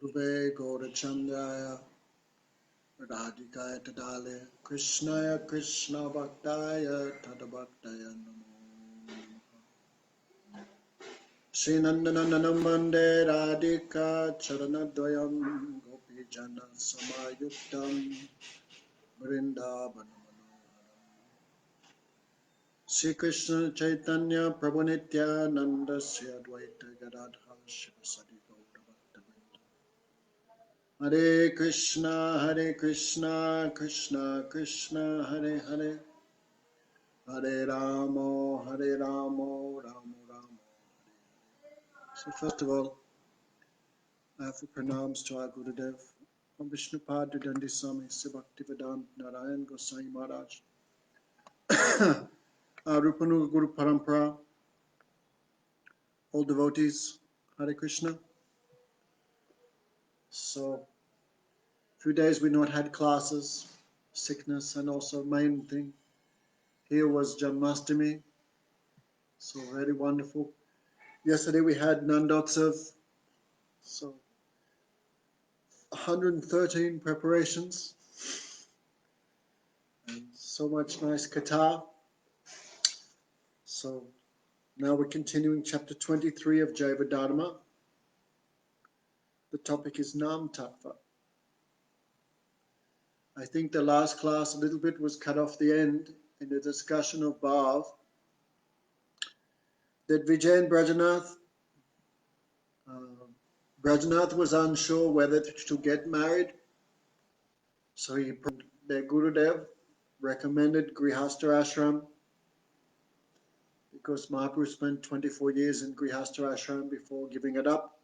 Gurve Gaurachandaya Radhikaya Tadale Krishnaya Krishna Bhaktaya Tadabhaktaya Namo Sri Nandanandanam Mande Radhika Charanadvayam Gopijana Samayuktam Vrindavanam Sri Krishna Chaitanya Prabhu Nityananda Sri Advaita Gadadhar Shivasadi Gaura Bhaktavinda Hare Krishna Krishna Krishna Hare Hare Hare Ramo Ramo Ramo. So first of all, I offer pranams to our Gurudev, from Vishnupad to Dandi Swami, Sivaktivedant Narayan Goswami Maharaj, our Rupanuga Guru Parampara, all devotees, Hare Krishna. So, a few days we not had classes, sickness, and also main thing here was Janmashtami, so very wonderful. Yesterday we had Nandotsav, so 113 preparations, and so much nice katha. So now we're continuing chapter 23 of Jaiva-Dharma. The topic is Nama-tattva. I think the last class a little bit was cut off the end in the discussion of Bhav, that Vijay and Brajanath was unsure whether to get married, so their Gurudev recommended Grihastha Ashram, because Mahaprabhu spent 24 years in Grihastha Ashram before giving it up,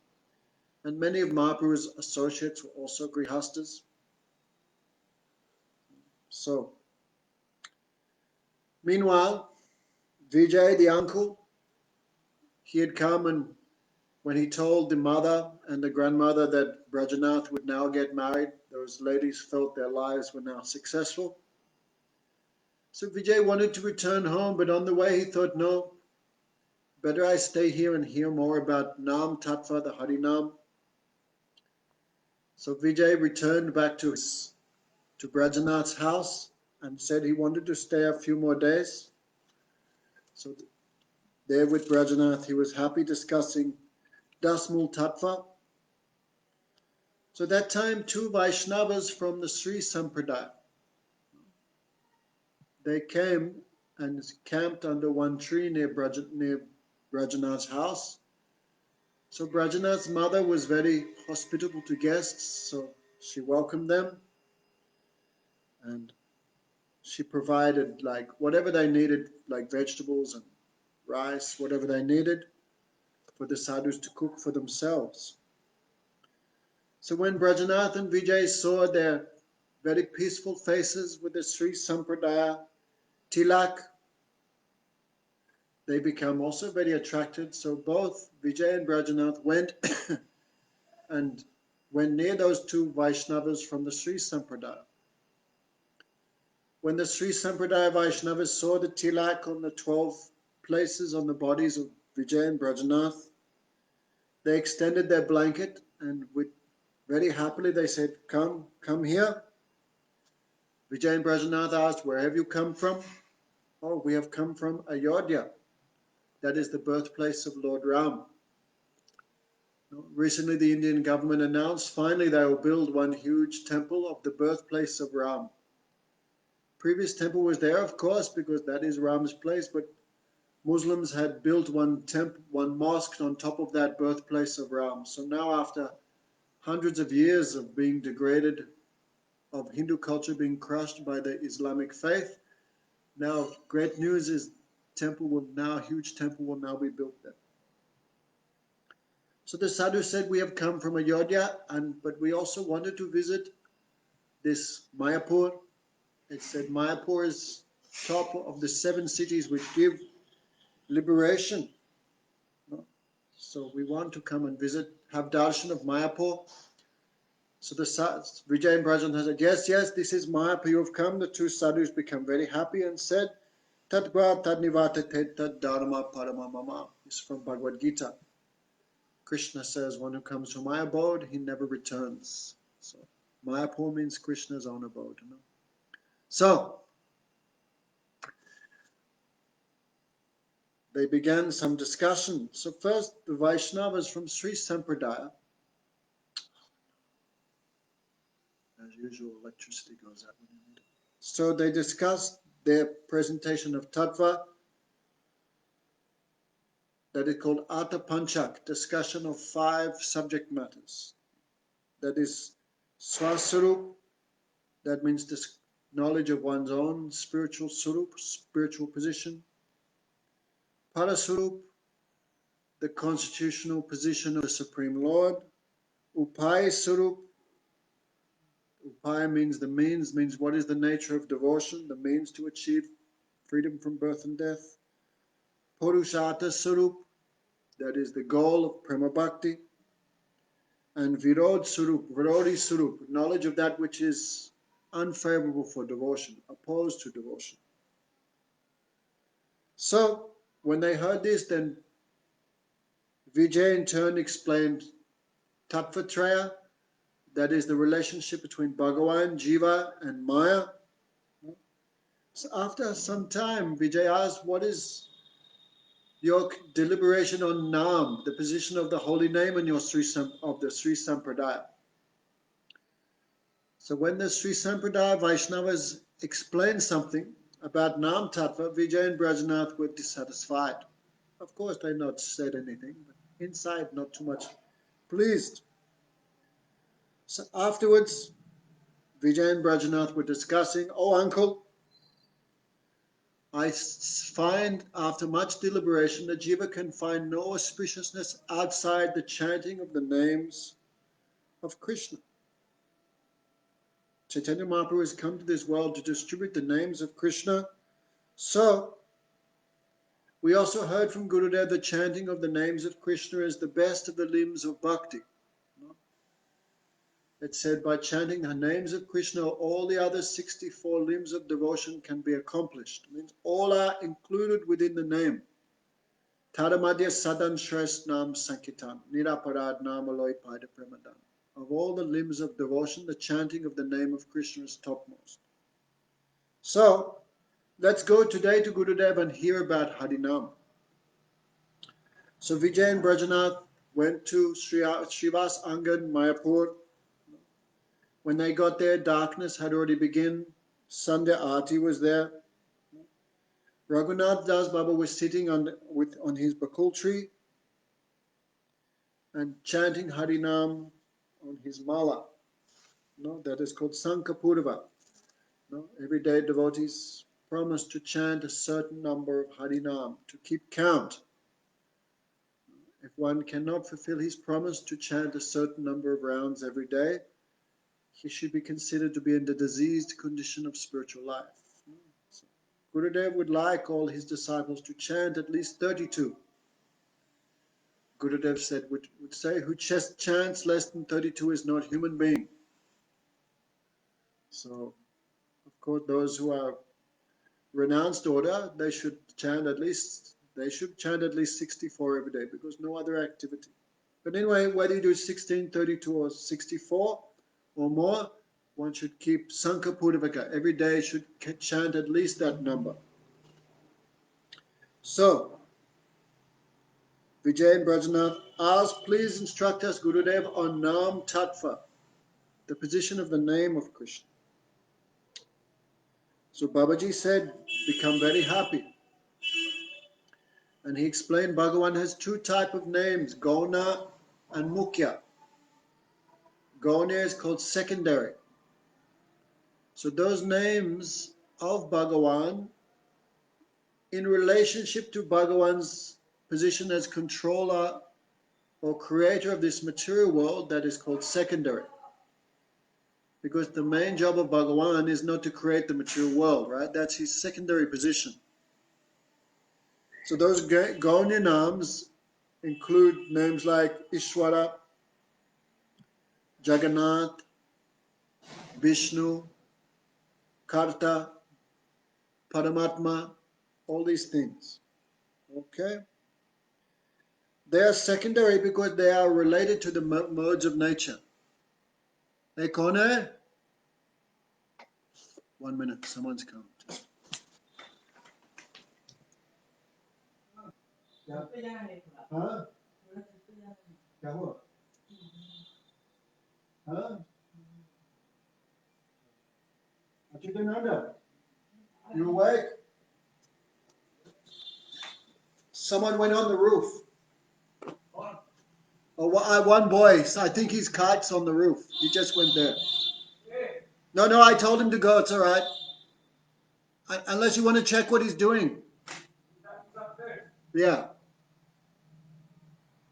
and many of Mahaprabhu's associates were also Grihasthas. So, meanwhile, Vijay, the uncle, he had come, and when he told the mother and the grandmother that Brajanath would now get married, those ladies felt their lives were now successful. So Vijay wanted to return home, but on the way he thought, no, better I stay here and hear more about Nama-tattva, the Harinam. So Vijay returned back to Brajanath's house and said he wanted to stay a few more days. So there with Brajanath, he was happy discussing Dasmul Tattva. So that time, two Vaishnavas from the Sri Sampradaya, they came and camped under one tree near Brajanath's house. So Brajanath's mother was very hospitable to guests, so she welcomed them and she provided like whatever they needed, like vegetables and rice, whatever they needed for the sadhus to cook for themselves. So when Brajanath and Vijay saw their very peaceful faces with the Sri Sampradaya tilak, they became also very attracted. So both Vijay and Brajanath went and went near those two Vaishnavas from the Sri Sampradaya. When the Sri Sampradaya Vaishnavas saw the tilak on the 12 places on the bodies of Vijay and Brajanath, they extended their blanket and very happily they said, come here. Vijay and Brajanath asked, where have you come from? Oh, we have come from Ayodhya. That is the birthplace of Lord Ram. Recently the Indian government announced finally they will build one huge temple of the birthplace of Ram. Previous temple was there, of course, because that is Ram's place, but Muslims had built one mosque on top of that birthplace of Ram. So now after hundreds of years of being degraded, of Hindu culture being crushed by the Islamic faith, now great news is huge temple will now be built there. So the sadhu said, we have come from Ayodhya, but we also wanted to visit this Mayapur. It said Mayapur is top of the 7 cities which give liberation. So we want to come and visit, have darshan of Mayapur. So the Vijay and Brajanath said, yes, this is Mayapur, you have come. The two sadhus become very happy and said, Tatva Tadnivata Tad Dharma Parama Mama. This is from Bhagavad Gita. Krishna says, one who comes to my abode, he never returns. So Mayapur means Krishna's own abode. You know? So they began some discussion. So first, the Vaishnavas from Sri Sampradaya, as usual, electricity goes out. So they discussed their presentation of tattva, that is called Ata Panchak, discussion of 5 subject matters. That is Swasarup, that means this knowledge of one's own spiritual surup, spiritual position. Parasurup, the constitutional position of the Supreme Lord. Upaya Surup, Upaya means the means what is the nature of devotion, the means to achieve freedom from birth and death. Purushata Surup, that is the goal of Prema Bhakti. And Virod Surup, Virodi Surup, knowledge of that which is unfavorable for devotion, opposed to devotion. So, when they heard this, then Vijay in turn explained Tattva-traya, that is the relationship between Bhagavan, Jiva, and Maya. So after some time, Vijay asked, what is your deliberation on Nam, the position of the holy name in your of the Sri Sampradaya? So when the Sri Sampradaya Vaishnavas explained something about Nama-tattva, Vijay and Brajanath were dissatisfied. Of course, they not said anything, but inside not too much pleased. So afterwards, Vijay and Brajanath were discussing, oh uncle, I find after much deliberation that Jiva can find no auspiciousness outside the chanting of the names of Krishna. Chaitanya Mahaprabhu has come to this world to distribute the names of Krishna. So, we also heard from Gurudev the chanting of the names of Krishna is the best of the limbs of bhakti. It said by chanting the names of Krishna, all the other 64 limbs of devotion can be accomplished. It means all are included within the name. Tadamadya sadan shres nam sankitan, niraparad namaloy pada premadan. Of all the limbs of devotion, the chanting of the name of Krishna is topmost. So, let's go today to Gurudev and hear about Harinam. So Vijay and Brajanath went to Srivas Angan, Mayapur. When they got there, darkness had already begun. Sandhya Aarti was there. Raghunath Das Baba was sitting on his bakul tree and chanting Harinam on his mala. That is called Sankapurva. Everyday devotees promise to chant a certain number of Harinam to keep count. If one cannot fulfill his promise to chant a certain number of rounds every day, he should be considered to be in the diseased condition of spiritual life. So Gurudev would like all his disciples to chant at least 32. Gurudev said, would say, who chants less than 32 is not human being. So, of course, those who are renounced order, they should chant at least 64 every day because no other activity. But anyway, whether you do 16, 32 or 64 or more, one should keep Sankapurvaka. Every day should chant at least that number. So, Vijay and Brajanath asked, please instruct us, Gurudev, on Nama-tattva, the position of the name of Krishna. So Babaji said, become very happy. And he explained Bhagavan has 2 types of names, Gauna and Mukhya. Gauna is called secondary. So those names of Bhagavan in relationship to Bhagavan's position as controller or creator of this material world, that is called secondary. Because the main job of Bhagavan is not to create the material world, right? That's his secondary position. So those Gaunya names include names like Ishwara, Jagannath, Vishnu, Karta, Paramatma, all these things. Okay? They are secondary because they are related to the modes of nature. Hey, Kone? 1 minute, someone's come. Huh? Huh? You awake? Someone went on the roof. Oh, one boy. I think his kite's on the roof. He just went there. No, I told him to go. It's all right. Unless you want to check what he's doing. Yeah.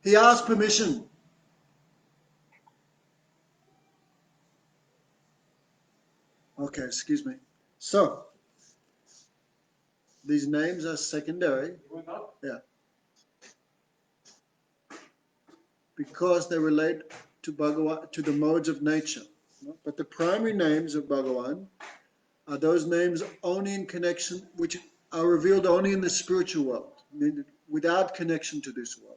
He asked permission. Okay, excuse me. So, these names are secondary. Yeah. Because they relate to Bhagavan, to the modes of nature. But the primary names of Bhagavan are those names only in connection, which are revealed only in the spiritual world, without connection to this world.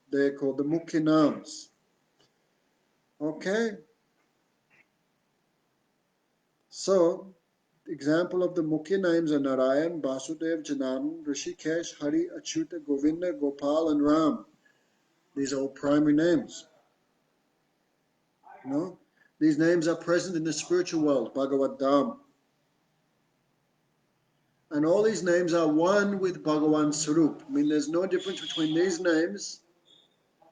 They're called the Mukhya Names. Okay? So, example of the Mukhya names are Narayan, Vasudev, Janardhan, Rishikesh, Hari, Achyuta, Govinda, Gopal, and Ram. These are all primary names. These names are present in the spiritual world, Bhagavad-Dharma. And all these names are one with Bhagavan Sarup. There's no difference between these names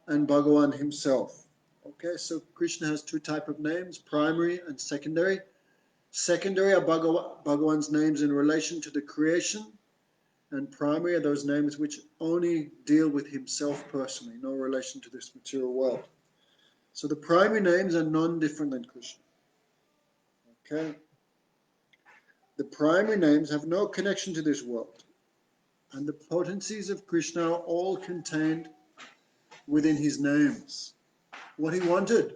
and Bhagavan himself. Okay, so Krishna has two types of names, primary and secondary. Secondary are Bhagavan's names in relation to the creation, and primary are those names which only deal with himself personally, no relation to this material world. So the primary names are non-different than Krishna. Okay? The primary names have no connection to this world. And the potencies of Krishna are all contained within his names. What he wanted.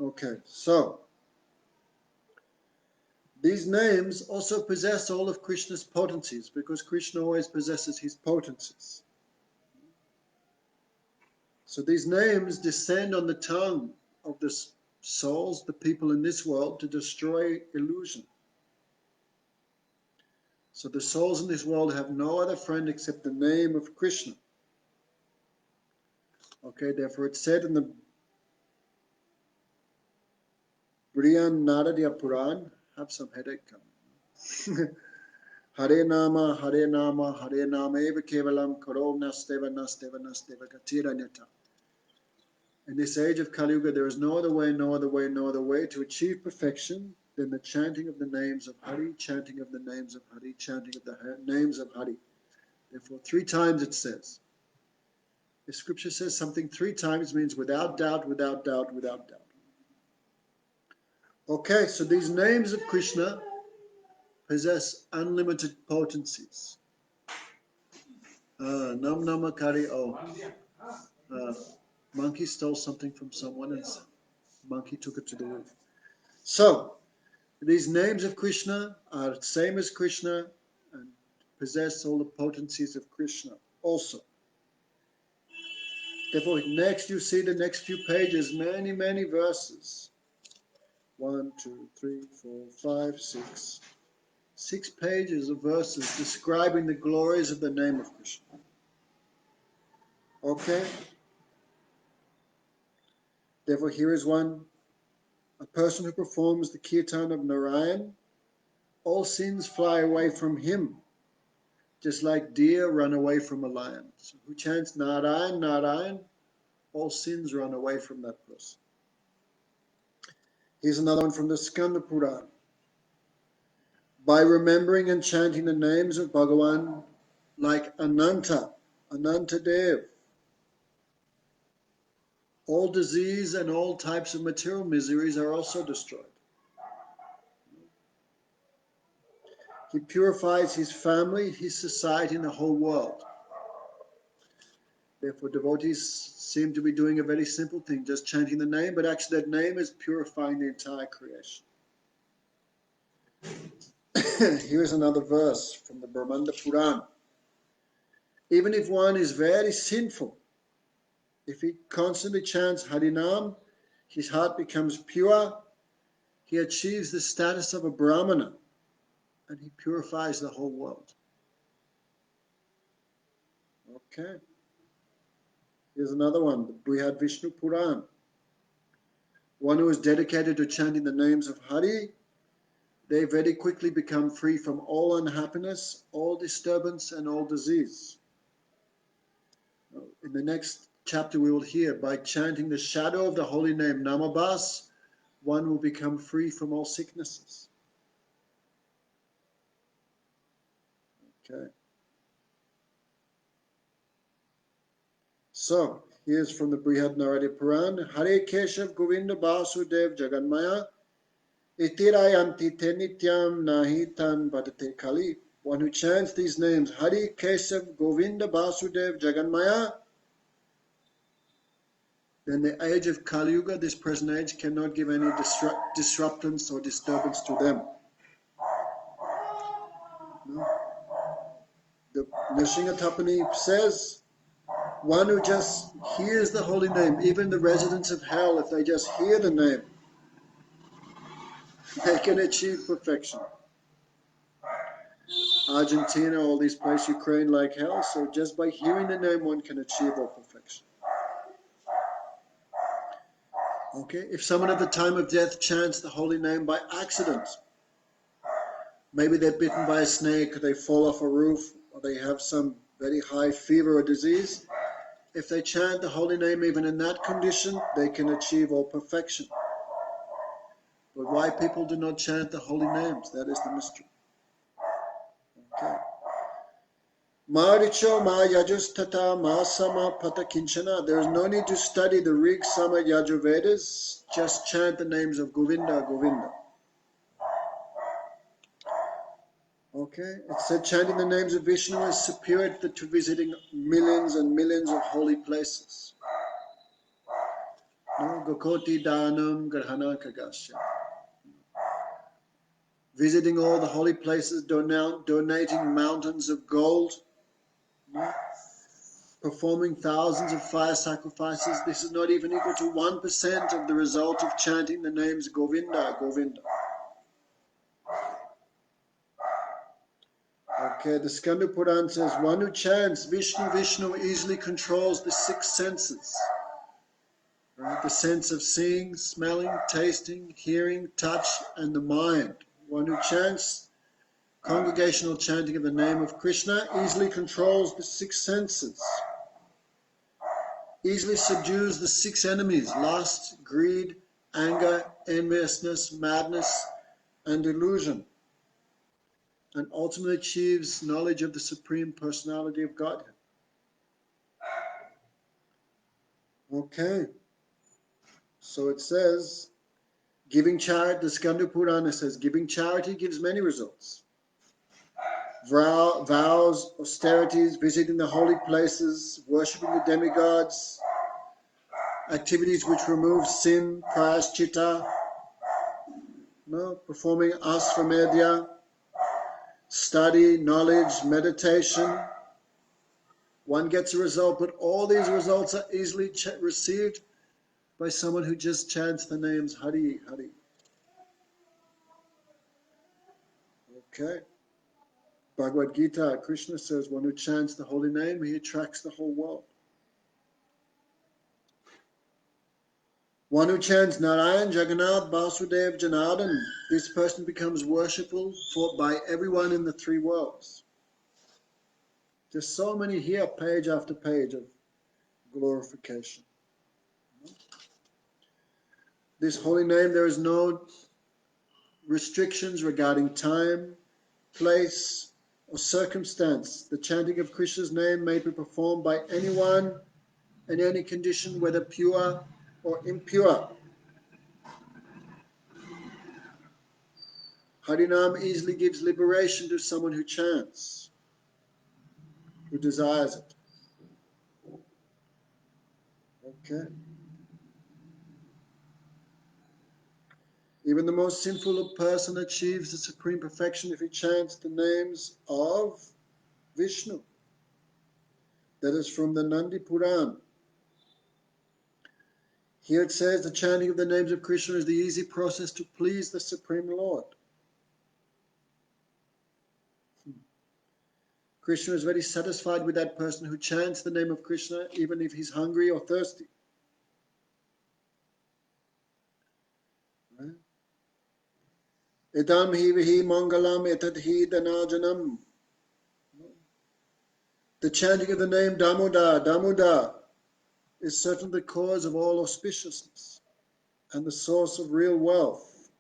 Okay, so these names also possess all of Krishna's potencies, because Krishna always possesses his potencies. So these names descend on the tongue of the souls, the people in this world, to destroy illusion. So the souls in this world have no other friend except the name of Krishna. Okay, therefore it's said in the Brihan Naradiya Puran, have some headache coming. Hare Nama, Hare Nama, Hare Nama, Eva Kevalam, Karo Nasteva, Nasteva, Nasteva, Gatiranyata. In this age of Kali Yuga, there is no other way, no other way, no other way to achieve perfection than the chanting of the names of Hari, chanting of the names of Hari, chanting of the names of Hari. Therefore, 3 times it says. If scripture says something 3 times, it means without doubt, without doubt, without doubt. Okay, so these names of Krishna possess unlimited potencies. Nam Namakari, monkey stole something from someone and monkey took it to the roof. So, these names of Krishna are the same as Krishna and possess all the potencies of Krishna also. Therefore, next you see the next few pages, many, many verses. 1, 2, 3, 4, 5, 6. 6 pages of verses describing the glories of the name of Krishna. Okay? Therefore, here is one. A person who performs the kirtan of Narayan, all sins fly away from him, just like deer run away from a lion. So who chants Narayan, Narayan, all sins run away from that person. Here's another one from the Skanda Puran. By remembering and chanting the names of Bhagavan, like Ananta Dev, all disease and all types of material miseries are also destroyed. He purifies his family, his society, and the whole world. Therefore, devotees seem to be doing a very simple thing, just chanting the name, but actually that name is purifying the entire creation. Here's another verse from the Brahmanda Puran. Even if one is very sinful, if he constantly chants Harinam, his heart becomes pure, he achieves the status of a Brahmana, and he purifies the whole world. Okay. Here's another one, the Brihad Vishnu Puran. One who is dedicated to chanting the names of Hari, they very quickly become free from all unhappiness, all disturbance, and all disease. In the next chapter we will hear, by chanting the shadow of the holy name Namabas, one will become free from all sicknesses. Okay. So, here's from the Brihad Naradi Puran. Hare Keshav Govinda Basudev Jaganmaya Itirayanti te nityam nahi tan badate kali. One who chants these names, Hare Keshav Govinda Basudev Jaganmaya, then the age of Kali Yuga, this present age, cannot give any disruptance or disturbance to them. No? The Nishingatapani says, one who just hears the holy name, even the residents of hell, if they just hear the name, they can achieve perfection. Argentina, all these places, Ukraine like hell, so just by hearing the name one can achieve all perfection. Okay, if someone at the time of death chants the holy name by accident, maybe they're bitten by a snake, or they fall off a roof, or they have some very high fever or disease, if they chant the holy name even in that condition, they can achieve all perfection. But why people do not chant the holy names, that is the mystery. Okay. Maricho ma yajustata ma sama patakinchana. There is no need to study the Rig, Sama, Yajurvedas. Just chant the names of Govinda, Govinda. Okay, it said chanting the names of Vishnu is superior to visiting millions and millions of holy places. No, Gokoti Dhanam Grahana Kagasya. Visiting all the holy places, donating mountains of gold, no? Performing thousands of fire sacrifices. This is not even equal to 1% of the result of chanting the names Govinda, Govinda. Okay, the Skanda Puran says, one who chants Vishnu, Vishnu easily controls the 6 senses. Right? The sense of seeing, smelling, tasting, hearing, touch, and the mind. One who chants congregational chanting of the name of Krishna easily controls the 6 senses. Easily subdues the 6 enemies, lust, greed, anger, enviousness, madness, and delusion, and ultimately achieves knowledge of the Supreme Personality of Godhead. Okay, so it says, giving charity, the Skanda Purana says, giving charity gives many results. Vows, austerities, visiting the holy places, worshipping the demigods, activities which remove sin, prayaschitta, no, performing asvamedhya, study, knowledge, meditation. One gets a result, but all these results are easily received by someone who just chants the names Hari, Hari. Okay. Bhagavad Gita, Krishna says, one who chants the holy name, he attracts the whole world. One who chants Narayan, Jagannath, Vasudev, Janardhan, this person becomes worshipful by everyone in the 3 worlds. There's so many here, page after page of glorification. This holy name, there is no restrictions regarding time, place, or circumstance. The chanting of Krishna's name may be performed by anyone in any condition, whether pure or impure. Harinam easily gives liberation to someone who chants, who desires it. Okay. Even the most sinful person achieves the supreme perfection if he chants the names of Vishnu. That is from the Nandi Puran. Here it says the chanting of the names of Krishna is the easy process to please the Supreme Lord. Krishna is very satisfied with that person who chants the name of Krishna even if he's hungry or thirsty. Idam hi vihi mangalam etad hi danajanam. The chanting of the name Damoda, Damoda is certainly the cause of all auspiciousness and the source of real wealth.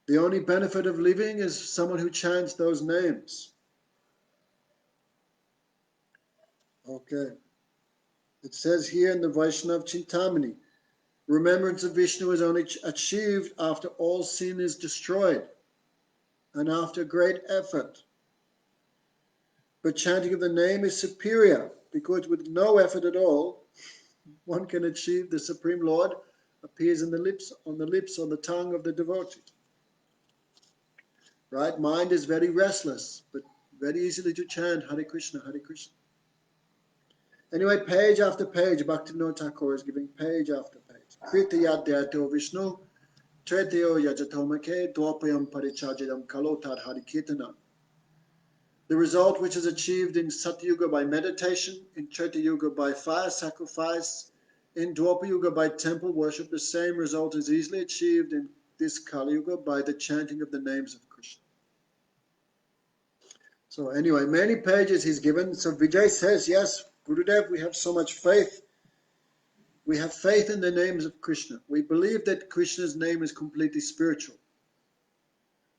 The only benefit of living is someone who chants those names. Okay. It says here in the Vaishnav Chintamani, remembrance of Vishnu is only achieved after all sin is destroyed and after great effort. But chanting of the name is superior because with no effort at all, one can achieve the Supreme Lord appears in the lips, on the tongue of the devotee. Right? Mind is very restless, but very easily to chant Hare Krishna, Hare Krishna. Anyway, page after page, Bhaktivinoda Thakur is giving page after page. Kritiyadhyato Vishnu, Tretyo Yajatomake, Dwapayam Parichajidam Kalotad Harikirtanam. The result which is achieved in Satyuga by meditation, in Treta Yuga by fire sacrifice, in Dwapara Yuga by temple worship, the same result is easily achieved in this Kali Yuga by the chanting of the names of Krishna. So anyway, many pages he's given. So Vijay says, yes, Gurudev, we have so much faith. We have faith in the names of Krishna. We believe that Krishna's name is completely spiritual.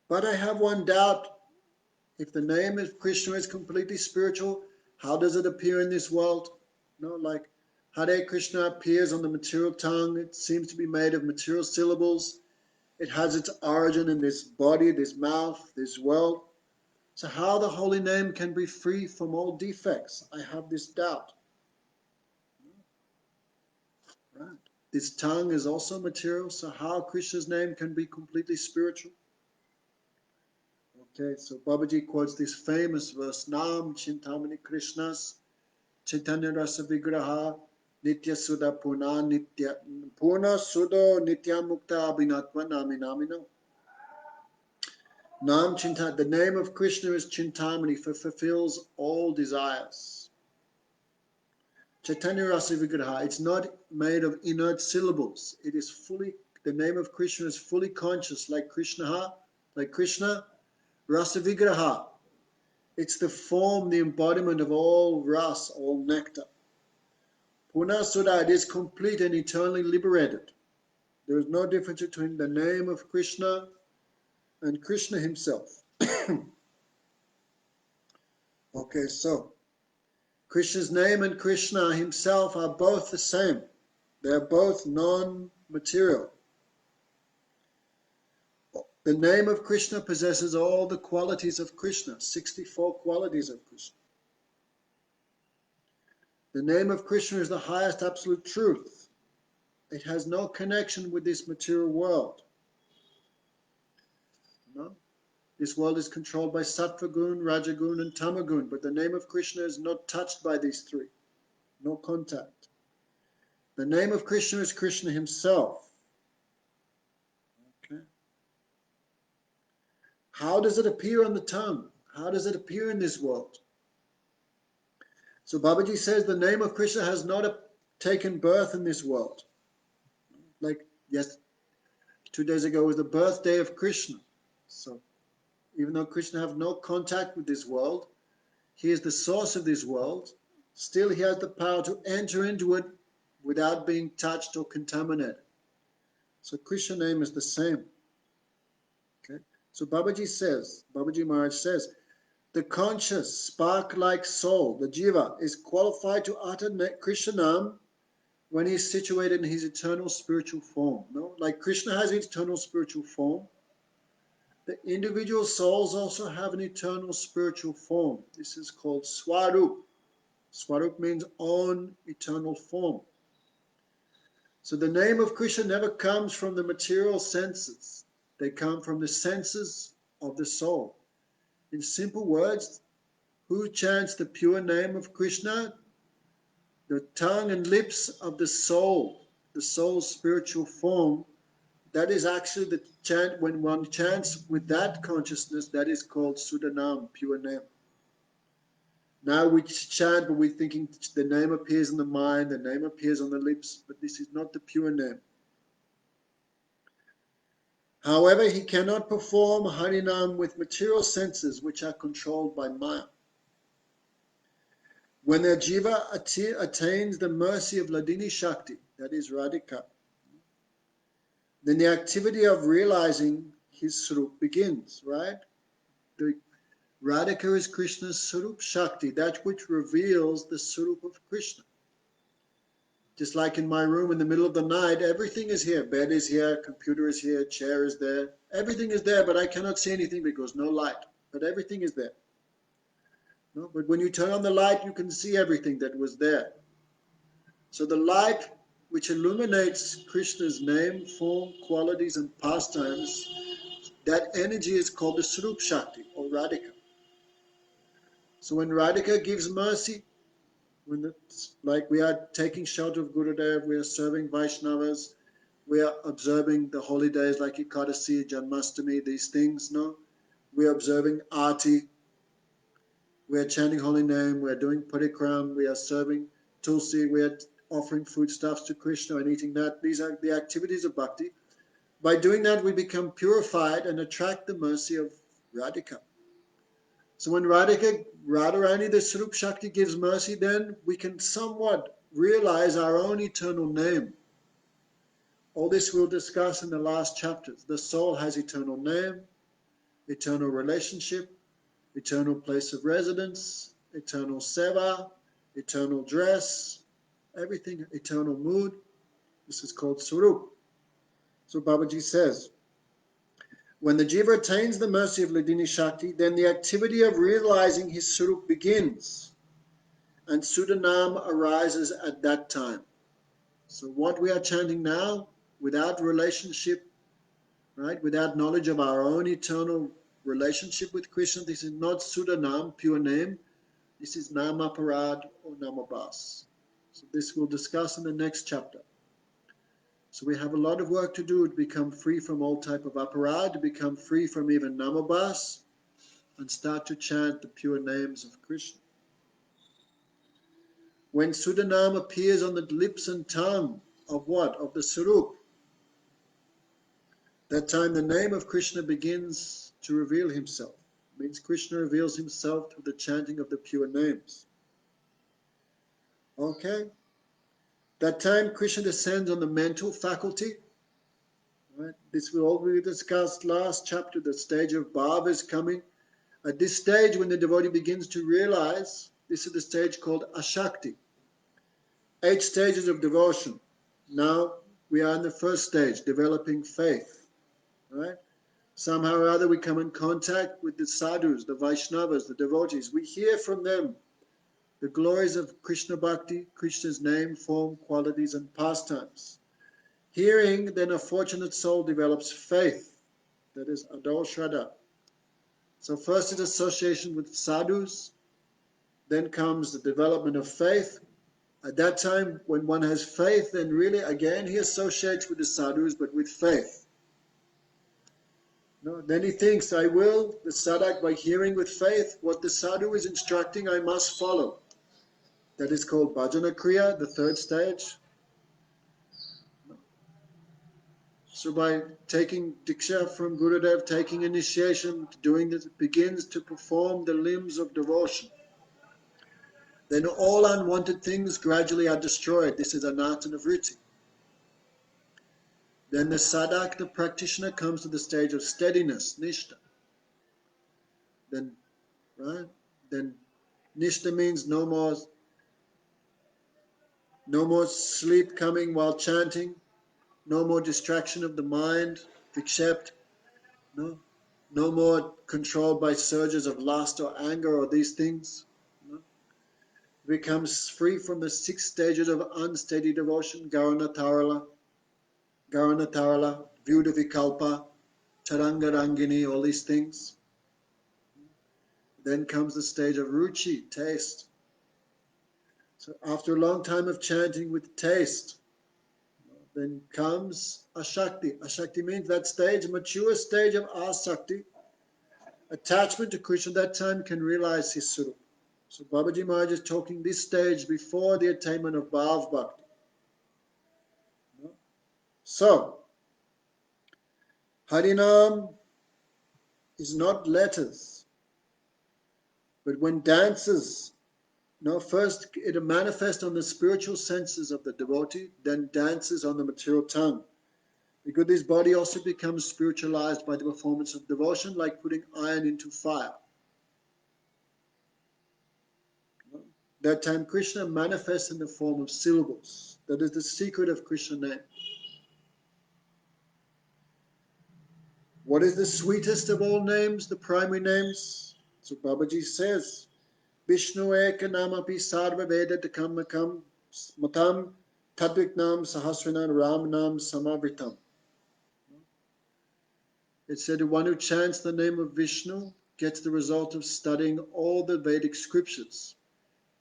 But I have one doubt. If the name of Krishna is completely spiritual, how does it appear in this world? Like Hare Krishna appears on the material tongue. It seems to be made of material syllables. It has its origin in this body, this mouth, this world. So how the holy name can be free from all defects? I have this doubt. Right. This tongue is also material, so how Krishna's name can be completely spiritual? Okay, so Babaji quotes this famous verse, Nam Chintamani Krishnas, Chaitanya Rasa Vigraha, Nitya Sudha Puna, Puna Sudo Nitya Mukta Abhinatma Nami Namino. Nam Chintamani, the name of Krishna is Chintamani, fulfills all desires. Chaitanya Rasa Vigraha, it's not made of inert syllables. It is fully, the name of Krishna is fully conscious, like Krishna, Rasa Vigraha. It's the form, the embodiment of all ras, all nectar. Puna Sudha, it is complete and eternally liberated. There is no difference between the name of Krishna and Krishna himself. Okay, so Krishna's name and Krishna himself are both the same. They are both non-material. The name of Krishna possesses all the qualities of Krishna, 64 qualities of Krishna. The name of Krishna is the highest absolute truth. It has no connection with this material world. No? This world is controlled by Sattva Gun, Rajagun and Tamagun, but the name of Krishna is not touched by these three. No contact. The name of Krishna is Krishna himself. Okay. How does it appear on the tongue? How does it appear in this world? So Babaji says the name of Krishna has not taken birth in this world. Like, yes, 2 days ago was the birthday of Krishna. So even though Krishna has no contact with this world, he is the source of this world, still he has the power to enter into it without being touched or contaminated. So Krishna's name is the same. Okay? So Babaji Maharaj says, the conscious, spark-like soul, the jiva, is qualified to utter Krishnanam when he is situated in his eternal spiritual form. No? Like Krishna has his eternal spiritual form, the individual souls also have an eternal spiritual form. This is called Swarup. Swarup means own eternal form. So the name of Krishna never comes from the material senses. They come from the senses of the soul. In simple words, Who chants the pure name of Krishna? The tongue and lips of the soul's spiritual form. That is actually the chant. When one chants with that consciousness, that is called Sudanam, pure name. Now we chant, but we're thinking the name appears in the mind, the name appears on the lips, but this is not the pure name. However, he cannot perform Harinam with material senses which are controlled by Maya. When the jiva attains the mercy of Ladini Shakti, that is Radhika, then the activity of realizing his Swarup begins, right? The Radhika is Krishna's Swarup Shakti, that which reveals the Swarup of Krishna. Just like in my room in the middle of the night, everything is here. Bed is here, computer is here, chair is there. Everything is there, but I cannot see anything because no light. But everything is there. No? But when you turn on the light, you can see everything that was there. So the light which illuminates Krishna's name, form, qualities, and pastimes, that energy is called the Swarup Shakti, or Radhika. So when Radhika gives mercy, when it's like we are taking shelter of Gurudev, we are serving Vaishnavas, we are observing the holy days like Ekadasi, Janmastami, these things, no? We are observing Aarti, we are chanting holy name, we are doing parikram, we are serving Tulsi, we are offering foodstuffs to Krishna and eating that. These are the activities of bhakti. By doing that, we become purified and attract the mercy of Radhika. So when Radharani, the Swarup Shakti, gives mercy, then we can somewhat realize our own eternal name. All this we'll discuss in the last chapters. The soul has eternal name, eternal relationship, eternal place of residence, eternal seva, eternal dress, everything, eternal mood. This is called Swarup. So Babaji says, when the jiva attains the mercy of Ladini Shakti, then the activity of realizing his Swarup begins, and Sudanam arises at that time. So what we are chanting now, without relationship, right, without knowledge of our own eternal relationship with Krishna, this is not Sudanam, pure name, this is Namaparad or Namabas. So this we'll discuss in the next chapter. So we have a lot of work to do to become free from all type of aparad, to become free from even namabas, and start to chant the pure names of Krishna. When Sudanam appears on the lips and tongue of what? Of the Swarup, that time the name of Krishna begins to reveal himself. It means Krishna reveals himself through the chanting of the pure names. Okay? That time Krishna descends on the mental faculty. Right? This we already discussed last chapter. The stage of bhava is coming. At this stage, when the devotee begins to realize, this is the stage called Ashakti. 8 stages of devotion. Now we are in the first stage, developing faith. Right? Somehow or other we come in contact with the sadhus, the Vaishnavas, the devotees. We hear from them the glories of Krishna Bhakti, Krishna's name, form, qualities, and pastimes. Hearing, then a fortunate soul develops faith, that is Ador Shraddha. So first is association with sadhus, then comes the development of faith. At that time, when one has faith, then really again he associates with the sadhus, but with faith. No, then he thinks, I will, the sadhak, by hearing with faith, what the sadhu is instructing, I must follow. That is called bhajana kriya, the 3rd stage. So by taking diksha from Gurudev, taking initiation, doing this, begins to perform the limbs of devotion. Then all unwanted things gradually are destroyed. This is anatana vritti. Then the sadhak, the practitioner, comes to the stage of steadiness, nishta. Then, right? Then nishta means no more sleep coming while chanting, no more distraction of the mind, except no more controlled by surges of lust or anger or these things. Becomes free from the 6 stages of unsteady devotion, Garana Tarala, Vyuda Vikalpa, Taranga Rangini, all these things. Then comes the stage of ruchi, taste. So after a long time of chanting with taste, then comes ashakti. Ashakti means that stage, mature stage of asakti. Attachment to Krishna that time can realize his surup. So Babaji Maharaj is talking this stage before the attainment of Bhav Bhakti. So, Harinam is not letters, but when dances, first it manifests on the spiritual senses of the devotee, then dances on the material tongue. Because this body also becomes spiritualized by the performance of devotion, like putting iron into fire. That time Krishna manifests in the form of syllables. That is the secret of Krishna name. What is the sweetest of all names, the primary names? So Babaji says, Vishnu eka namapi sarva veda takam matam tadviknam sahasranam ramnam samavritam. It said the one who chants the name of Vishnu gets the result of studying all the Vedic scriptures.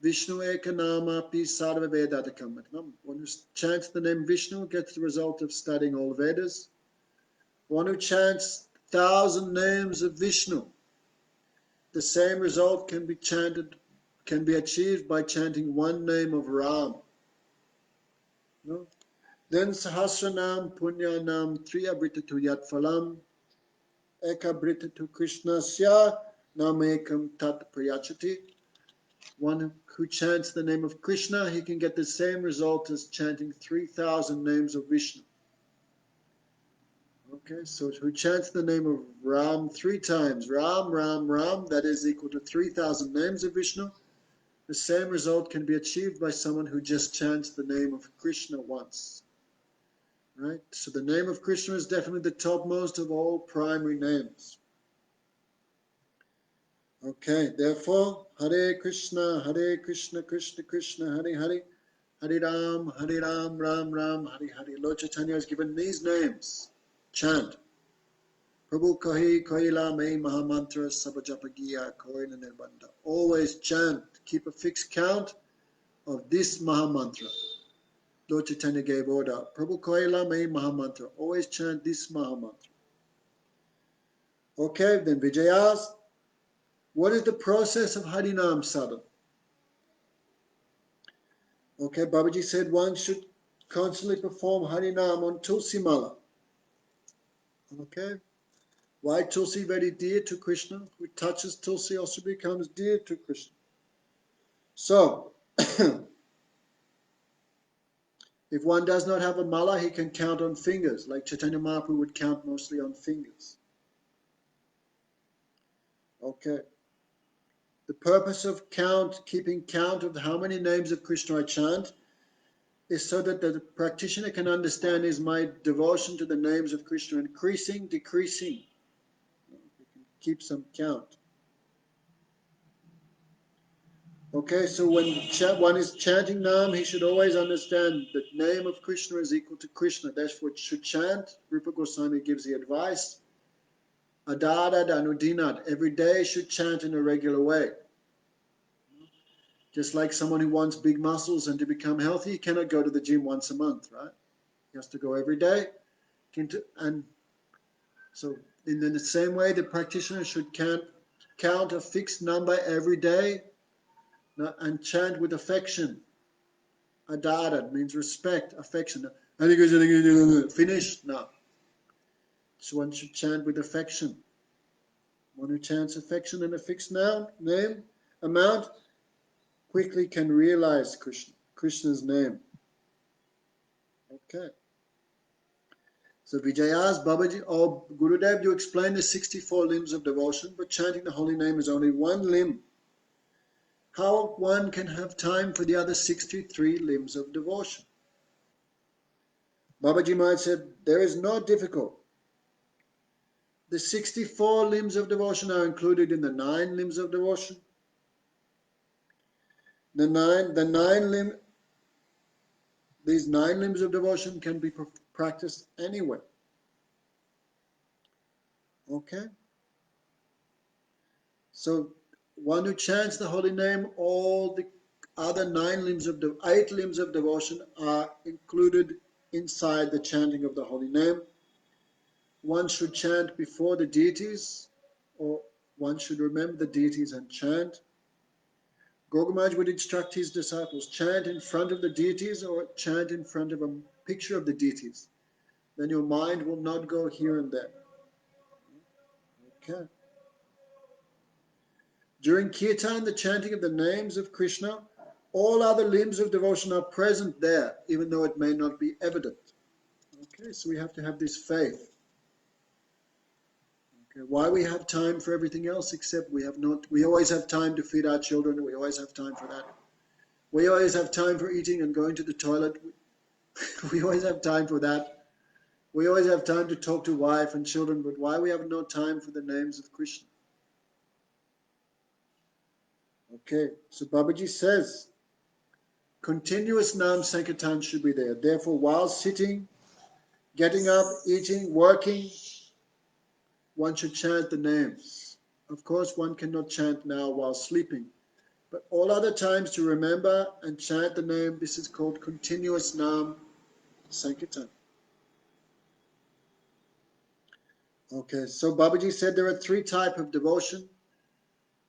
Vishnu eka namapi sarva veda takam matam. One who chants the name Vishnu gets the result of studying all Vedas. One who chants 1,000 names of Vishnu, the same result can be achieved by chanting one name of Ram. No? Then Sahasranam Punyanam Triyabritatu Yat Phalam Ekabritatu Krishnasya Namekam Tat Prayachati. One who chants the name of Krishna, he can get the same result as chanting 3,000 names of Vishnu. Okay, so who chants the name of Ram 3 times, Ram, Ram, Ram, that is equal to 3,000 names of Vishnu. The same result can be achieved by someone who just chants the name of Krishna once. Right? So the name of Krishna is definitely the topmost of all primary names. Okay, therefore, Hare Krishna, Krishna Krishna, Hare Hare, Hare Ram, Ram Ram, Hare Hare. Lord Chaitanya has given these names. Chant. Prabhu kahi kaila me mahamantra sabajapagiya koina nirbanda. Always chant, keep a fixed count of this mahamantra. Lord Chaitanya gave order. Prabhu kaila me mahamantra. Always chant this mahamantra. Okay, then Vijay asked, what is the process of Harinam sadhana? Okay, Babaji said one should constantly perform Harinam on Tulsi Mala. Okay. Why Tulsi very dear to Krishna? Who touches Tulsi also becomes dear to Krishna. So, if one does not have a mala, he can count on fingers, like Chaitanya Mahaprabhu would count mostly on fingers. Okay. The purpose of keeping count of how many names of Krishna I chant, is so that the practitioner can understand, is my devotion to the names of Krishna increasing, decreasing? You can keep some count. Okay, so when one is chanting Nam, he should always understand that name of Krishna is equal to Krishna. That's what should chant. Rupa Goswami gives the advice. Adada Danudinat. Every day should chant in a regular way. Just like someone who wants big muscles and to become healthy, he cannot go to the gym once a month, right? He has to go every day. And so in the same way, the practitioner should count a fixed number every day and chant with affection. Adara means respect, affection. Finish? No. So one should chant with affection. One who chants affection in a fixed name, amount, quickly can realize Krishna's name. Okay. So Vijay asked Babaji, oh Gurudev, you explained the 64 limbs of devotion, but chanting the holy name is only one limb. How one can have time for the other 63 limbs of devotion? Babaji Maharaj said, there is no difficult. The 64 limbs of devotion are included in the 9 limbs of devotion. These 9 limbs of devotion can be practiced anywhere. Okay? So One who chants the holy name, all the other 8 limbs of devotion are included inside the chanting of the holy name. One should chant before the deities, or one should remember the deities and chant. Gaugamaj would instruct his disciples, chant in front of the deities or chant in front of a picture of the deities. Then your mind will not go here and there. Okay. During kirtan, the chanting of the names of Krishna, all other limbs of devotion are present there, even though it may not be evident. Okay, so we have to have this faith. Okay, why we have time for everything else except we always have time to feed our children, we always have time for that. We always have time for eating and going to the toilet. We always have time for that. We always have time to talk to wife and children, but why we have no time for the names of Krishna? Okay, so Babaji says, continuous Nam Sankirtan should be there. Therefore, while sitting, getting up, eating, working, one should chant the names. Of course, one cannot chant now while sleeping, but all other times to remember and chant the name, this is called continuous Nam Sankirtan. Okay, so Babaji said there are 3 types of devotion,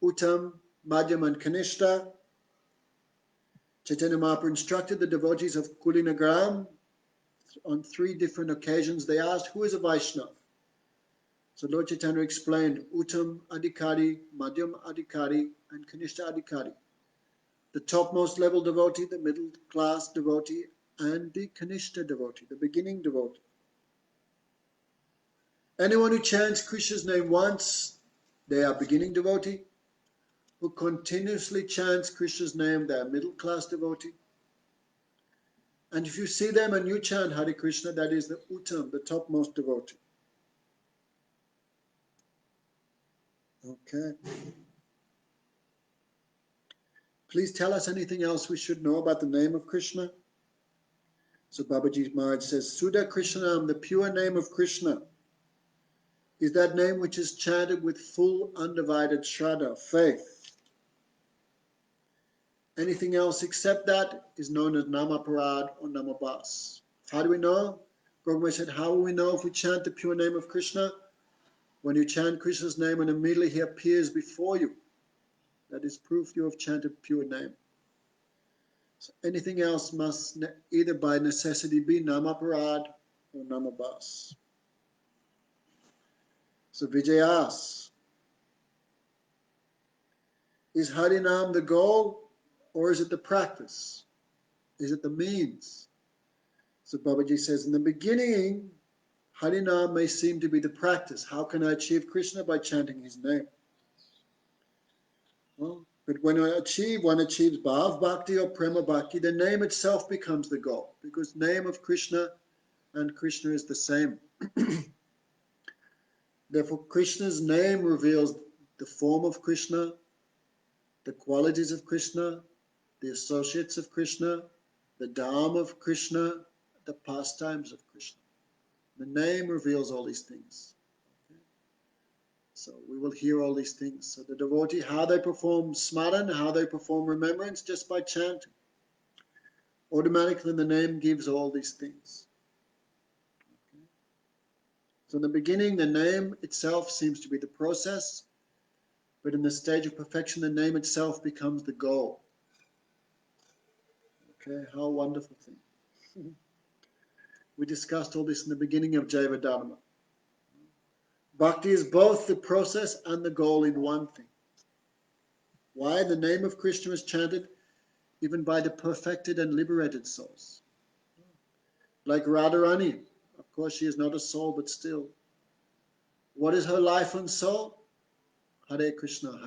Uttam, Madhyam and Kanishta. Chaitanya Mahaprabhu instructed the devotees of Kulinagram on 3 different occasions. They asked, who is a Vaishnava? So Lord Chaitanya explained, Uttam Adhikari, Madhyam Adhikari, and Kanishta Adhikari. The topmost level devotee, the middle class devotee, and the Kanishta devotee, the beginning devotee. Anyone who chants Krishna's name once, they are beginning devotee. Who continuously chants Krishna's name, they are middle class devotee. And if you see them and you chant Hare Krishna, that is the Uttam, the topmost devotee. Okay. Please tell us anything else we should know about the name of Krishna. So Babaji Maharaj says, Sudha Krishnam, the pure name of Krishna, is that name which is chanted with full undivided shraddha, faith. Anything else except that is known as Nama-parad or Nama-bas. How do we know? Gaugamaj said, how will we know if we chant the pure name of Krishna? When you chant Krishna's name and immediately he appears before you, that is proof you have chanted pure name. So anything else must either by necessity be Nama-parad or Nama-bas. So Vijay asks, is Harinam the goal or is it the practice? Is it the means? So Babaji says, in the beginning, Harinam may seem to be the practice. How can I achieve Krishna? By chanting his name. Well, but when one achieves Bhav Bhakti or Prema Bhakti, the name itself becomes the goal, because name of Krishna and Krishna is the same. Therefore, Krishna's name reveals the form of Krishna, the qualities of Krishna, the associates of Krishna, the Dham of Krishna, the pastimes of Krishna. The name reveals all these things. Okay? So we will hear all these things. So the devotee, how they perform smaran, how they perform remembrance, just by chanting. Automatically the name gives all these things. Okay? So in the beginning, the name itself seems to be the process, but in the stage of perfection, the name itself becomes the goal. Okay, how wonderful thing. We discussed all this in the beginning of Jaiva-Dharma. Bhakti is both the process and the goal in one thing. Why? The name of Krishna is chanted even by the perfected and liberated souls. Like Radharani, of course she is not a soul, but still. What is her life and soul? Hare Krishna,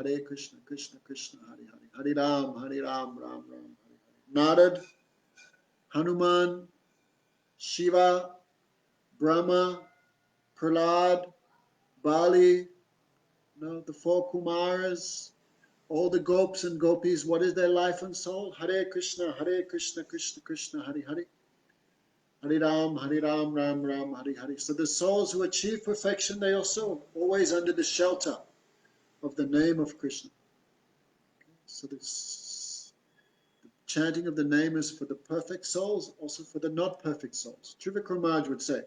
Krishna Krishna, Hare Hare. Hare Ram, Ram Ram, Hare Hare. Narad, Hanuman, Shiva, Brahma, Prahlad, Bali, the 4 Kumaras, all the gopis and gopis, what is their life and soul? Hare Krishna, Krishna Krishna, Hare Hare. Hare Ram, Ram Ram, Hare Hare. So the souls who achieve perfection, they also always under the shelter of the name of Krishna. So the chanting of the name is for the perfect souls, also for the not perfect souls. Trivikrama would say,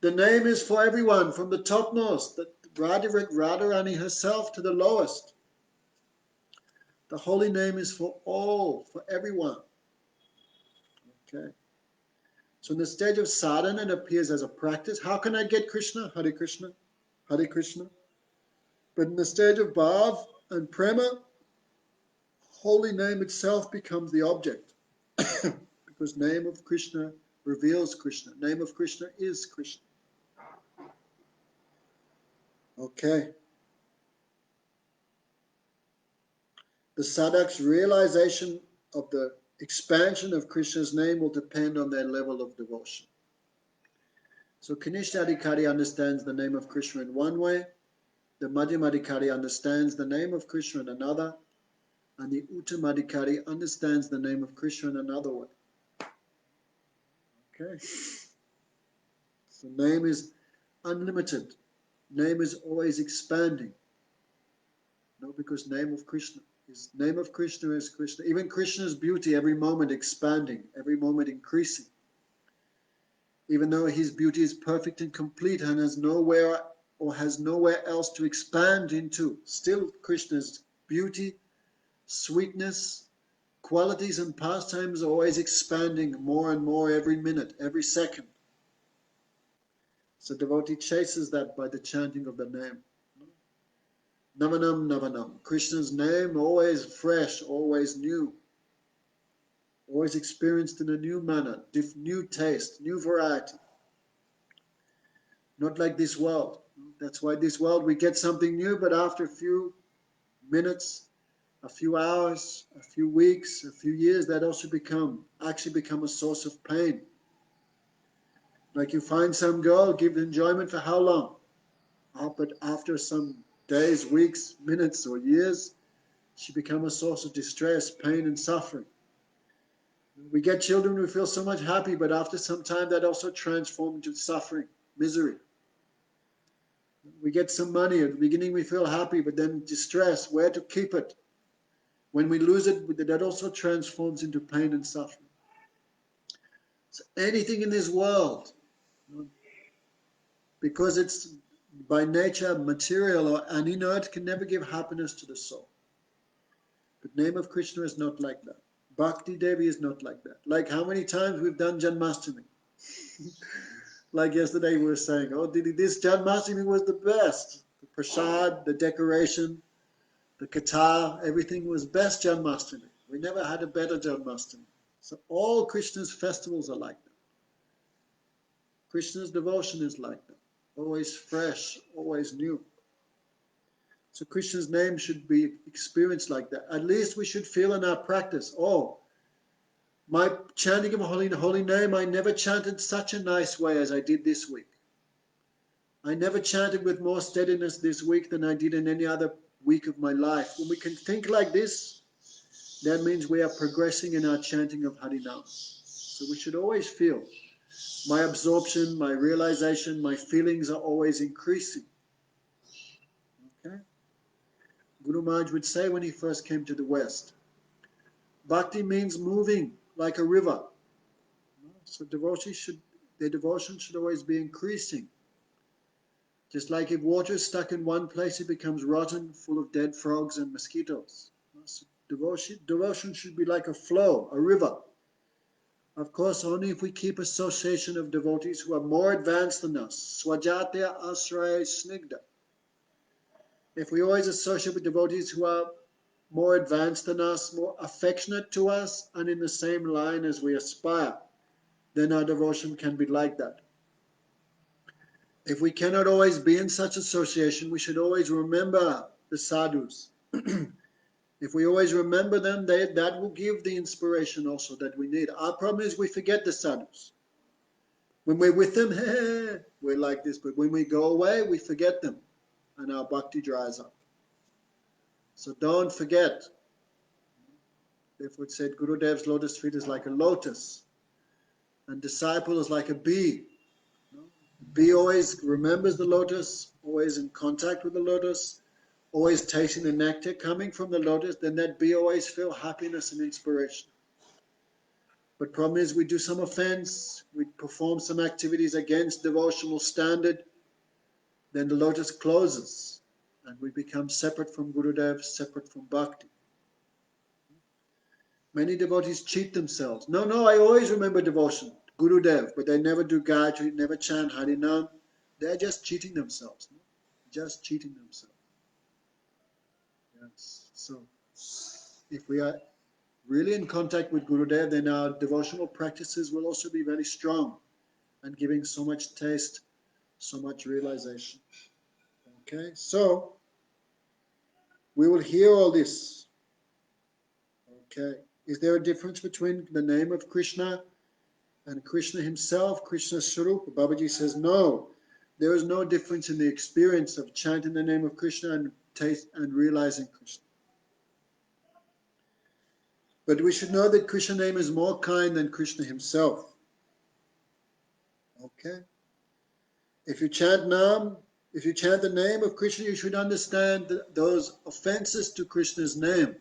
the name is for everyone, from the topmost, the Radharani herself to the lowest. The holy name is for all, for everyone. Okay. So in the stage of sadhana, it appears as a practice. How can I get Krishna? Hare Krishna, Hare Krishna. But in the stage of bhav and prema, holy name itself becomes the object. Because name of Krishna reveals Krishna. Name of Krishna is Krishna. Okay. The sadhak's realization of the expansion of Krishna's name will depend on their level of devotion. So Kanishta Adhikari understands the name of Krishna in one way, the Madhyama Adhikari understands the name of Krishna in another, and the Uttama Adhikari understands the name of Krishna in another way. Okay? So name is unlimited. Name is always expanding. No, because name of Krishna is Krishna. Even Krishna's beauty every moment expanding, every moment increasing. Even though his beauty is perfect and complete and has nowhere else to expand into, still Krishna's beauty, sweetness, qualities and pastimes are always expanding more and more every minute, every second. So devotee chases that by the chanting of the name. Namanam Navanam. Krishna's name always fresh, always new. Always experienced in a new manner, new taste, new variety. Not like this world. That's why this world we get something new, but after a few minutes, a few hours, a few weeks, a few years, that also actually become a source of pain. Like you find some girl, give enjoyment for how long? But after some days, weeks, minutes, or years, she becomes a source of distress, pain, and suffering. We get children who feel so much happy, but after some time that also transforms into suffering, misery. We get some money, at the beginning we feel happy, but then distress, where to keep it. When we lose it, that also transforms into pain and suffering. So anything in this world, because it's by nature material or an inert, can never give happiness to the soul. But name of Krishna is not like that. Bhakti Devi is not like that. Like how many times we've done Janmashtami. Like yesterday we were saying, oh, this Janmashtami was the best. The prasad, the decoration, the katha, everything was best Janmashtami. We never had a better Janmashtami. So all Krishna's festivals are like that. Krishna's devotion is like that. Always fresh, always new. So Krishna's name should be experienced like that. At least we should feel in our practice, oh, my chanting of holy name, I never chanted such a nice way as I did this week. I never chanted with more steadiness this week than I did in any other week of my life. When we can think like this, that means we are progressing in our chanting of Harinam. So we should always feel my absorption, my realization, my feelings are always increasing. Okay? Guru Maharaj would say when he first came to the West, Bhakti means moving like a river. So their devotion should always be increasing. Just like if water is stuck in one place, it becomes rotten, full of dead frogs and mosquitoes. So devotion should be like a flow, a river. Of course, only if we keep association of devotees who are more advanced than us. Swajatya asraya snigdha. If we always associate with devotees who are more advanced than us, more affectionate to us, and in the same line as we aspire, then our devotion can be like that. If we cannot always be in such association, we should always remember the sadhus. If we always remember them, that will give the inspiration also that we need. Our problem is we forget the sadhus. When we're with them, we're like this, but when we go away, we forget them, and our bhakti dries up. So don't forget. Therefore it said Gurudev's lotus feet is like a lotus, and disciple is like a bee. Bee always remembers the lotus, always in contact with the lotus, always tasting the nectar coming from the lotus, then that bee always feel happiness and inspiration. But problem is we do some offense, we perform some activities against devotional standard, then the lotus closes and we become separate from Gurudev, separate from bhakti. Many devotees cheat themselves. No, I always remember devotion, Gurudev, but they never do Gayatri, never chant Harinam. They're just cheating themselves. No? Just cheating themselves. Yes. So, if we are really in contact with Gurudev, then our devotional practices will also be very strong and giving so much taste, so much realization. Okay, so we will hear all this. Okay, is there a difference between the name of Krishna and Krishna himself, Krishna Swarup? Babaji says no. There is no difference in the experience of chanting the name of Krishna and taste and realizing Krishna. But we should know that Krishna's name is more kind than Krishna himself. Okay? If you chant Nam, if you chant the name of Krishna, you should understand those offenses to Krishna's name.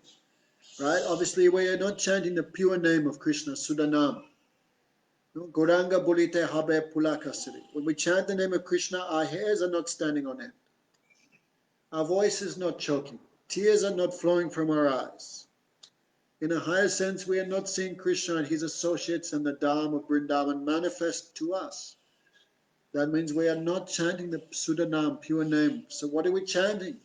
Right? Obviously, we are not chanting the pure name of Krishna, Sudanam. No? Goranga Bulite Habe Pulakasiri. When we chant the name of Krishna, our hairs are not standing on end. Our voice is not choking. Tears are not flowing from our eyes. In a higher sense, we are not seeing Krishna and his associates and the Dham of Vrindavan manifest to us. That means we are not chanting the Sudanam, pure name. So what are we chanting?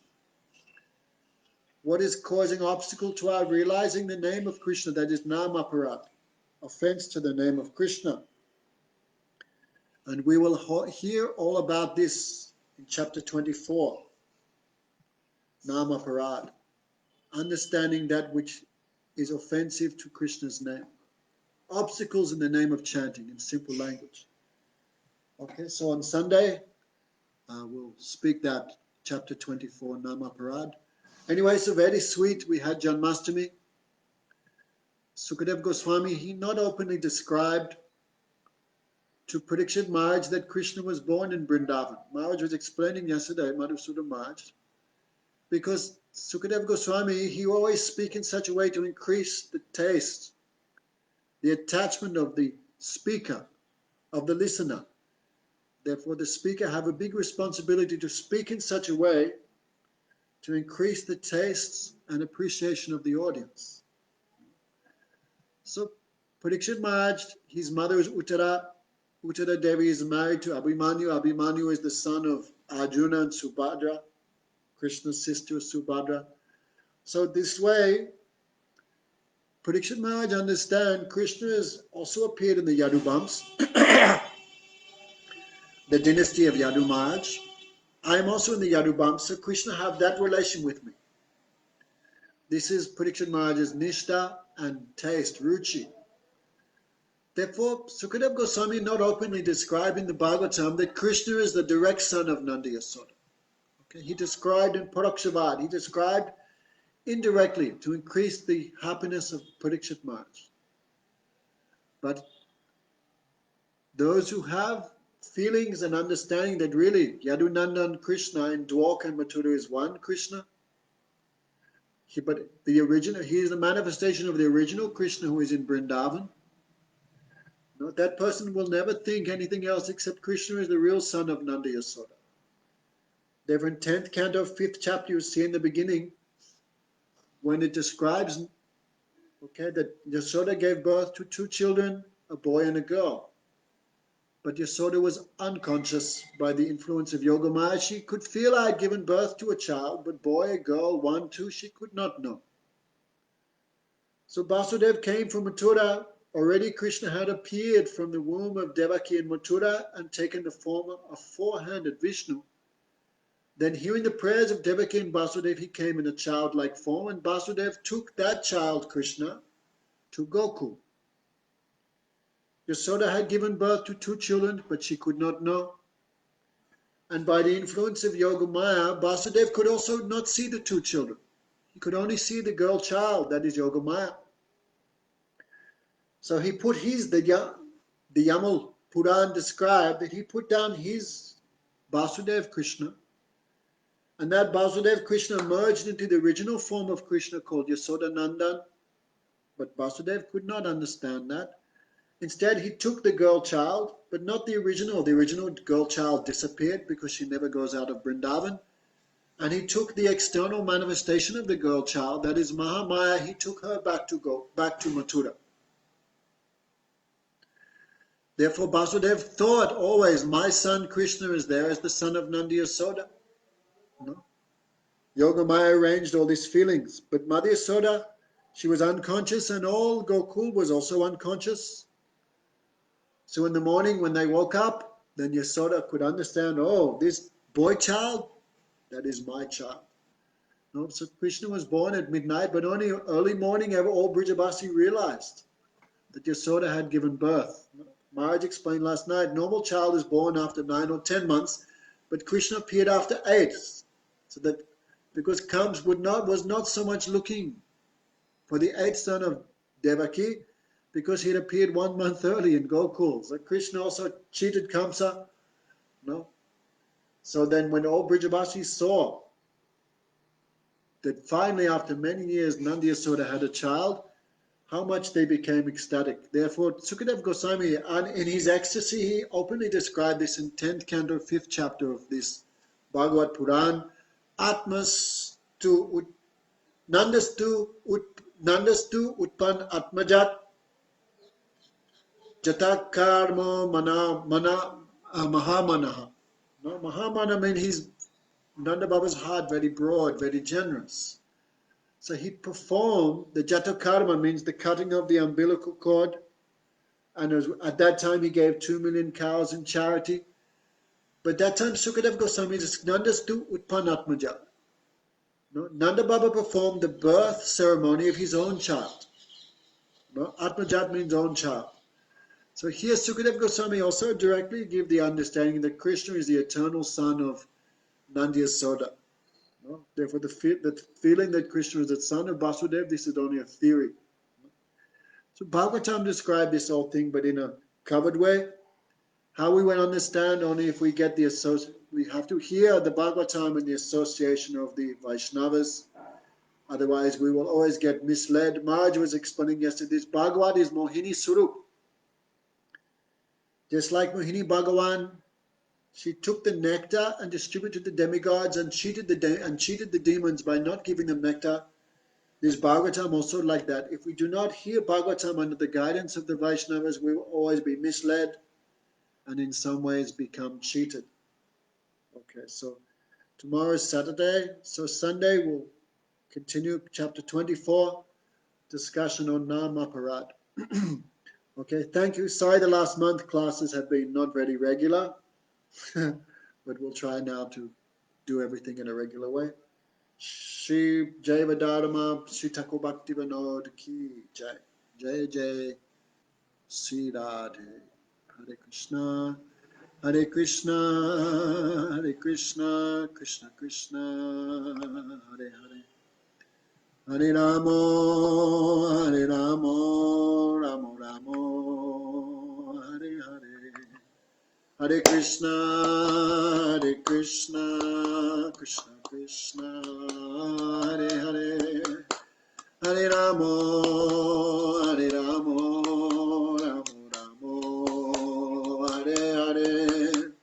What is causing obstacle to our realizing the name of Krishna? That is Nama-tattva, offense to the name of Krishna. And we will hear all about this in chapter 24, Nama-tattva, understanding that which is offensive to Krishna's name. Obstacles in the name of chanting in simple language. Okay, so on Sunday, we'll speak that, chapter 24, Nama-tattva. Anyway, so very sweet. We had Janmashtami. Sukadeva Goswami, he not openly described to Parikshit Maharaj that Krishna was born in Vrindavan. Maharaj was explaining yesterday, Madhusudan Maharaj, because Sukadeva Goswami, he always speaks in such a way to increase the taste, the attachment of the speaker, of the listener. Therefore, the speaker have a big responsibility to speak in such a way to increase the tastes and appreciation of the audience. So, Parikshit Maharaj, his mother is Uttara. Uttara Devi is married to Abhimanyu. Abhimanyu is the son of Arjuna and Subhadra, Krishna's sister Subhadra. So this way, Parikshit Maharaj understands Krishna has also appeared in the Yadubams, the dynasty of Yadu Maharaj. I am also in the Yadubams, so Krishna have that relation with me. This is Parikshit Maharaj's Nishta and taste, Ruchi. Therefore, Sukadeva Goswami not openly described in the Bhagavatam that Krishna is the direct son of Nanda Yasoda. Okay? He described in Parokshavad, he described indirectly to increase the happiness of Parikshit Maharaj. But those who have feelings and understanding that really Yadunandan Krishna in Dwarka and Mathura is one Krishna, but he is the manifestation of the original Krishna who is in Vrindavan. No, that person will never think anything else except Krishna is the real son of Nanda Yasoda. Therefore in 10th canto, 5th chapter, you see in the beginning, when it describes, okay, that Yasoda gave birth to 2 children, a boy and a girl. But Yasoda was unconscious by the influence of Yogamaya. She could feel I had given birth to a child, but boy, girl, 1, 2, she could not know. So Vasudeva came from Mathura. Already Krishna had appeared from the womb of Devaki in Mathura and taken the form of a 4-handed Vishnu. Then hearing the prayers of Devaki and Vasudeva, he came in a childlike form, and Vasudeva took that child, Krishna, to Gokul. Yasoda had given birth to 2 children, but she could not know. And by the influence of Yogamaya, Vasudeva could also not see the 2 children. He could only see the girl child, that is Yogamaya. So he put the Yamal Puran described that he put down his Vasudeva Krishna And that Vasudeva Krishna merged into the original form of Krishna called Yasodanandan. But Vasudeva could not understand that. Instead, he took the girl child, but not the original. The original girl child disappeared because she never goes out of Vrindavan. And he took the external manifestation of the girl child, that is Mahamaya, he took her back to Mathura. Therefore, Vasudeva thought always, my son Krishna is there as the son of Nandi Yasoda. No? Yogamaya arranged all these feelings, but Mother Yasoda, she was unconscious, and all Gokul was also unconscious. So in the morning when they woke up, then Yasoda could understand, oh, this boy child, that is my child. No? So Krishna was born at midnight, but only early morning all Brijavasi realized that Yasoda had given birth. Maharaj explained last night, normal child is born after 9 or 10 months, but Krishna appeared after 8. So that because Kamsa was not so much looking for the 8th son of Devaki, because he had appeared 1 month early in Gokul. So Krishna also cheated Kamsa. No? So then when all Brijavasi saw that finally after many years Nandi Yasoda had a child, how much they became ecstatic. Therefore, Sukadeva Goswami, in his ecstasy, he openly described this in 10th canto, 5th chapter of this Bhagavad Puran. Atmas tu nandastu utpan atmajat jatakarma mahamanaha. No, mahamana means Nanda Baba's heart very broad, very generous. So he performed, the jatakarma means the cutting of the umbilical cord, and at that time he gave 2 million cows in charity. But that time Sukadeva Goswami is Nandastu Utpanatmaja. No? Nanda Baba performed the birth ceremony of his own child. No? Atmajat means own child. So here Sukadeva Goswami also directly give the understanding that Krishna is the eternal son of Nandi Yasoda. No? Therefore the feeling that Krishna is the son of Vasudeva, this is only a theory. So Bhagavatam described this whole thing, but in a covered way. How we will understand only if we get we have to hear the Bhagavatam and the association of the Vaishnavas. Otherwise, we will always get misled. Maharaj was explaining yesterday, this Bhagavad is Mohini Surup. Just like Mohini Bhagavan, she took the nectar and distributed to the demigods and cheated the demons by not giving them nectar. This Bhagavatam also like that. If we do not hear Bhagavatam under the guidance of the Vaishnavas, we will always be misled and in some ways become cheated. Okay, so tomorrow is Saturday, so Sunday we'll continue chapter 24, discussion on Nama-tattva. Okay, thank you. Sorry the last month classes have been not very regular, but we'll try now to do everything in a regular way. Shri Jaiva-Dharma, Shri Thakur Bhakti Vinod Ki Jai. Jai Jai, Sri Radhe. Hare Krishna. Hare Krishna, Hare Krishna, Krishna Krishna, Hare Hare. Hare Ramo, Hare Ramo, Ramo Ramo, Hare Hare. Hare Krishna, Hare Krishna, Krishna Krishna, Hare Hare. Hare Ramo, Hare Ramo, Ramo Ramo, Hare Hare.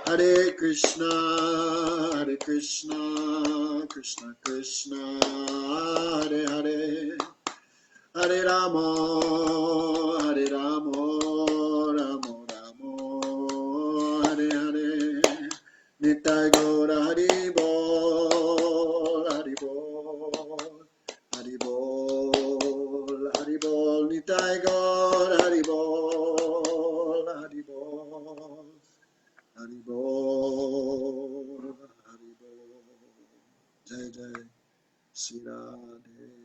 Hare Krishna, Krishna Krishna, Hare Hare. Hare Ramo, Ramo Ramo, Hare Hare. Nitai Gaura Hari Bol, Hari Bol, Hari Bol, Hari Bol. Nitai Gaura Hari Bol, Hari Bol. Hari Bol, Hari Bol. Jai Jai, Sri Radhe.